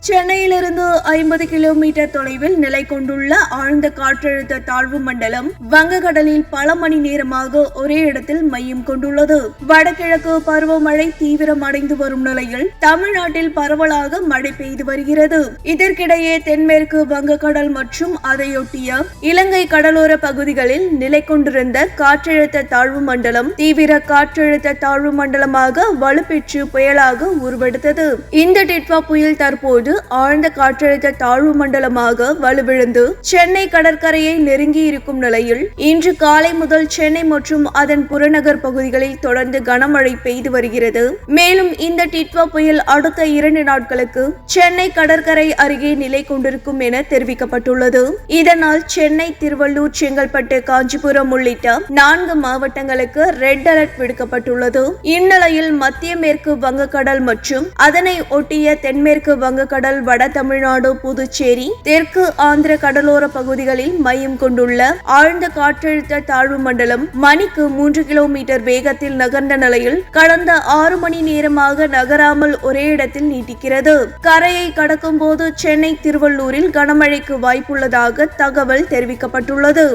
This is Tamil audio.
சென்னையிலிருந்து 50 கிலோமீட்டர் தொலைவில் நிலை கொண்டுள்ள ஆழ்ந்த காற்றழுத்த தாழ்வு மண்டலம் வங்கக்கடலில் பல மணி நேரமாக ஒரே இடத்தில் மையம் கொண்டுள்ளது. வடகிழக்கு பருவமழை தீவிரமடைந்து வரும் நிலையில் தமிழ்நாட்டில் பரவலாக மழை பெய்து வருகிறது. இதற்கிடையே தென்மேற்கு வங்கக்கடல் மற்றும் அதையொட்டிய இலங்கை கடலோர பகுதிகளில் நிலை கொண்டிருந்த காற்றழுத்த தாழ்வு மண்டலம் தீவிர காற்றழுத்த தாழ்வு மண்டலமாக வலுப்பெற்று புயலாக உருவெடுத்தது. இந்த டிட்வா புயல் தற்போது ஆழ்ந்த காற்றழுத்த தாழ்வு மண்டலமாக வலுவிழந்து சென்னை கடற்கரையை நெருங்கி இருக்கும் நிலையில் இன்று காலை முதல் சென்னை மற்றும் அதன் புறநகர் பகுதிகளில் தொடர்ந்து கனமழை பெய்து வருகிறது. மேலும் இந்த டிட்வா புயல் அடுத்த 2 நாட்களுக்கு சென்னை கடற்கரை அருகே நிலை கொண்டிருக்கும் என தெரிவிக்கப்பட்டுள்ளது. இதனால் சென்னை, திருவள்ளூர், செங்கல்பட்டு, காஞ்சிபுரம் உள்ளிட்ட 4 மாவட்டங்களுக்கு ரெட் அலர்ட் விடுக்கப்பட்டுள்ளது. இந்நிலையில் மத்திய மேற்கு வங்கக்கடல் மற்றும் அதனை ஒட்டிய தென்மேற்கு வங்கக்கடல், வட தமிழ்நாடு, புதுச்சேரி, தெற்கு ஆந்திர கடலோர பகுதிகளில் மையம் கொண்டுள்ள ஆழ்ந்த காற்றழுத்த தாழ்வு மண்டலம் மணிக்கு 3 கிலோமீட்டர் வேகத்தில் நகர்ந்த நிலையில் கடந்த 6 மணி நேரமாக நகராமல் ஒரே இடத்தில் நீட்டிக்கிறது. கரையை கடக்கும் போது சென்னை, திருவள்ளூரில் கனமழைக்கு வாய்ப்புள்ளதாக தகவல் தெரிவிக்கப்பட்டுள்ளது.